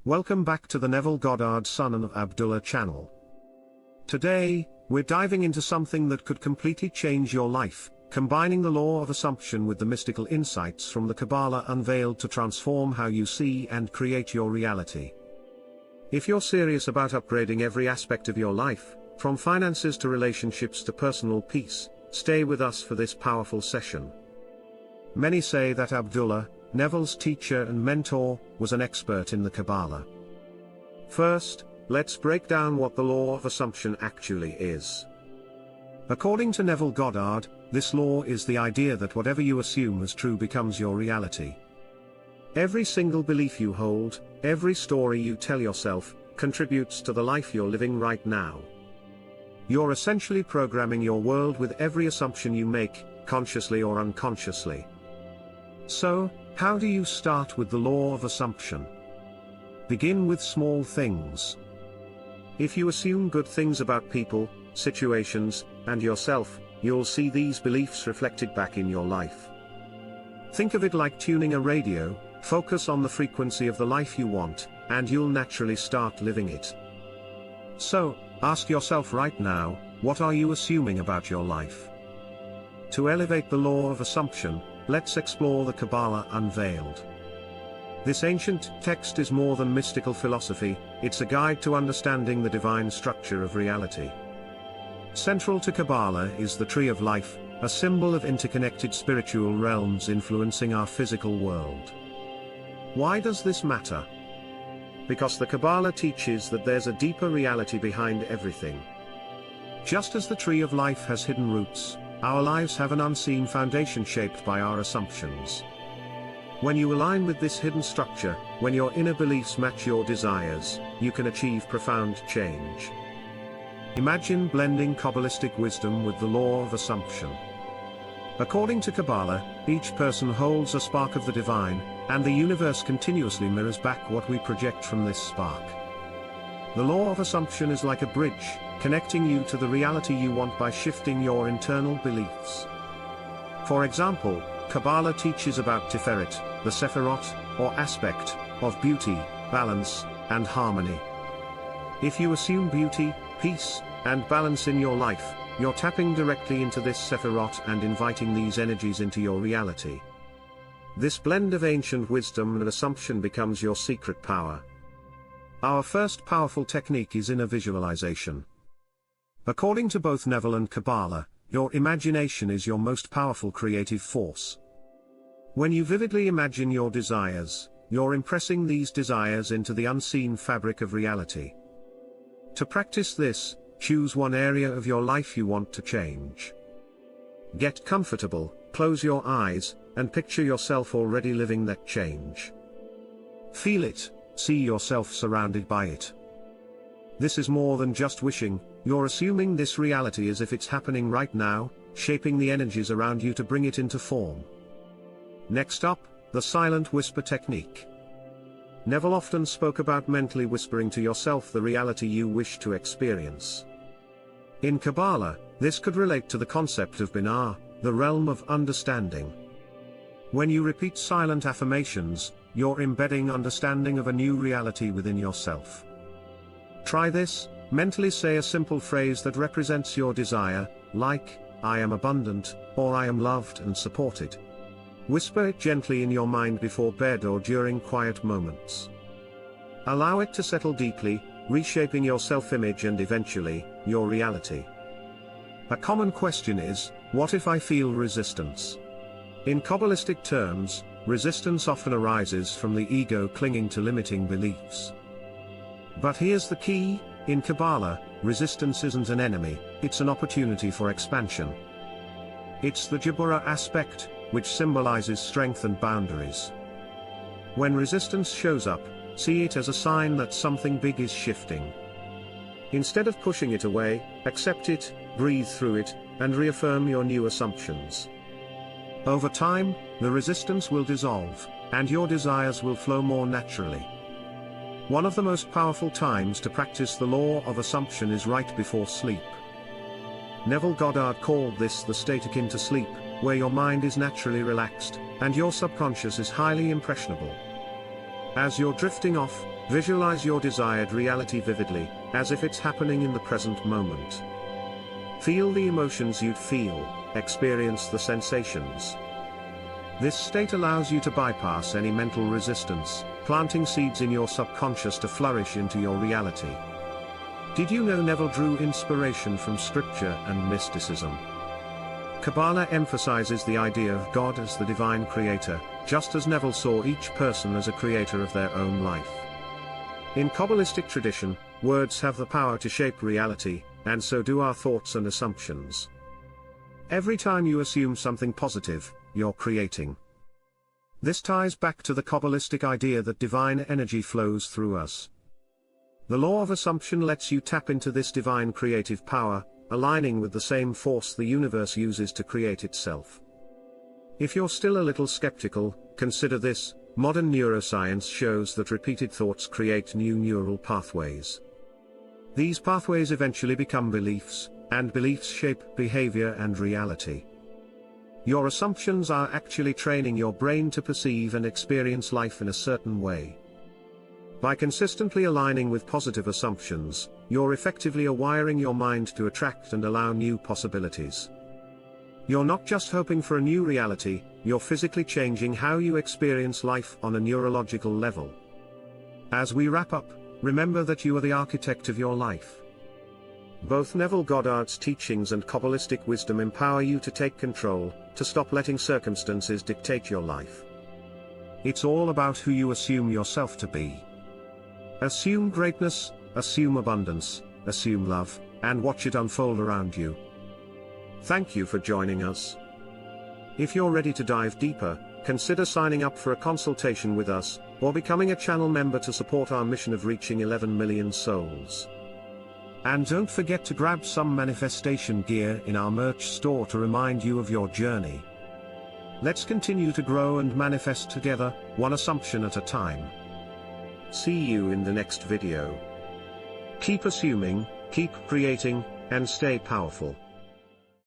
Welcome back to the Neville Goddard Son of Abdullah channel. Today, we're diving into something that could completely change your life, combining the law of assumption with the mystical insights from the Kabbalah unveiled to transform how you see and create your reality. If you're serious about upgrading every aspect of your life, from finances to relationships to personal peace, stay with us for this powerful session. Many say that Abdullah, Neville's teacher and mentor, was an expert in the Kabbalah. First, let's break down what the law of assumption actually is. According to Neville Goddard, this law is the idea that whatever you assume as true becomes your reality. Every single belief you hold, every story you tell yourself, contributes to the life you're living right now. You're essentially programming your world with every assumption you make, consciously or unconsciously. So, how do you start with the law of assumption? Begin with small things. If you assume good things about people, situations, and yourself, you'll see these beliefs reflected back in your life. Think of it like tuning a radio, focus on the frequency of the life you want, and you'll naturally start living it. So, ask yourself right now, what are you assuming about your life? To elevate the law of assumption, let's explore the Kabbalah unveiled. This ancient text is more than mystical philosophy, it's a guide to understanding the divine structure of reality. Central to Kabbalah is the Tree of Life, a symbol of interconnected spiritual realms influencing our physical world. Why does this matter? Because the Kabbalah teaches that there's a deeper reality behind everything. Just as the Tree of Life has hidden roots, our lives have an unseen foundation shaped by our assumptions. When you align with this hidden structure, when your inner beliefs match your desires, you can achieve profound change. Imagine blending Kabbalistic wisdom with the law of assumption. According to Kabbalah, each person holds a spark of the divine, and the universe continuously mirrors back what we project from this spark. The law of assumption is like a bridge, connecting you to the reality you want by shifting your internal beliefs. For example, Kabbalah teaches about Tiferet, the Sephirot, or aspect, of beauty, balance, and harmony. If you assume beauty, peace, and balance in your life, you're tapping directly into this Sephirot and inviting these energies into your reality. This blend of ancient wisdom and assumption becomes your secret power. Our first powerful technique is inner visualization. According to both Neville and Kabbalah, your imagination is your most powerful creative force. When you vividly imagine your desires, you're impressing these desires into the unseen fabric of reality. To practice this, choose one area of your life you want to change. Get comfortable, close your eyes, and picture yourself already living that change. Feel it, see yourself surrounded by it. This is more than just wishing, you're assuming this reality as if it's happening right now, shaping the energies around you to bring it into form. Next up, the silent whisper technique. Neville often spoke about mentally whispering to yourself the reality you wish to experience. In Kabbalah, this could relate to the concept of Binah, the realm of understanding. When you repeat silent affirmations, you're embedding understanding of a new reality within yourself. Try this, mentally say a simple phrase that represents your desire, like, I am abundant, or I am loved and supported. Whisper it gently in your mind before bed or during quiet moments. Allow it to settle deeply, reshaping your self-image and eventually, your reality. A common question is, what if I feel resistance? In Kabbalistic terms, resistance often arises from the ego clinging to limiting beliefs. But here's the key, in Kabbalah, resistance isn't an enemy, it's an opportunity for expansion. It's the Jabura aspect, which symbolizes strength and boundaries. When resistance shows up, see it as a sign that something big is shifting. Instead of pushing it away, accept it, breathe through it, and reaffirm your new assumptions. Over time, the resistance will dissolve, and your desires will flow more naturally. One of the most powerful times to practice the law of assumption is right before sleep. Neville Goddard called this the state akin to sleep, where your mind is naturally relaxed, and your subconscious is highly impressionable. As you're drifting off, Visualize your desired reality vividly, as if it's happening in the present moment. Feel the emotions you'd feel, experience the sensations. This state allows you to bypass any mental resistance, planting seeds in your subconscious to flourish into your reality. Did you know Neville drew inspiration from scripture and mysticism? Kabbalah emphasizes the idea of God as the divine creator, just as Neville saw each person as a creator of their own life. In Kabbalistic tradition, words have the power to shape reality, and so do our thoughts and assumptions. Every time you assume something positive, you're creating. This ties back to the Kabbalistic idea that divine energy flows through us. The law of assumption lets you tap into this divine creative power, aligning with the same force the universe uses to create itself. If you're still a little skeptical, consider this: modern neuroscience shows that repeated thoughts create new neural pathways. These pathways eventually become beliefs, and beliefs shape behavior and reality. Your assumptions are actually training your brain to perceive and experience life in a certain way. By consistently aligning with positive assumptions, you're effectively wiring your mind to attract and allow new possibilities. You're not just hoping for a new reality, you're physically changing how you experience life on a neurological level. As we wrap up, remember that you are the architect of your life. Both Neville Goddard's teachings and Kabbalistic wisdom empower you to take control, to stop letting circumstances dictate your life. It's all about who you assume yourself to be. Assume greatness, assume abundance, assume love, and watch it unfold around you. Thank you for joining us. If you're ready to dive deeper, consider signing up for a consultation with us, or becoming a channel member to support our mission of reaching 11 million souls. And don't forget to grab some manifestation gear in our merch store to remind you of your journey. Let's continue to grow and manifest together, one assumption at a time. See you in the next video. Keep assuming, keep creating, and stay powerful.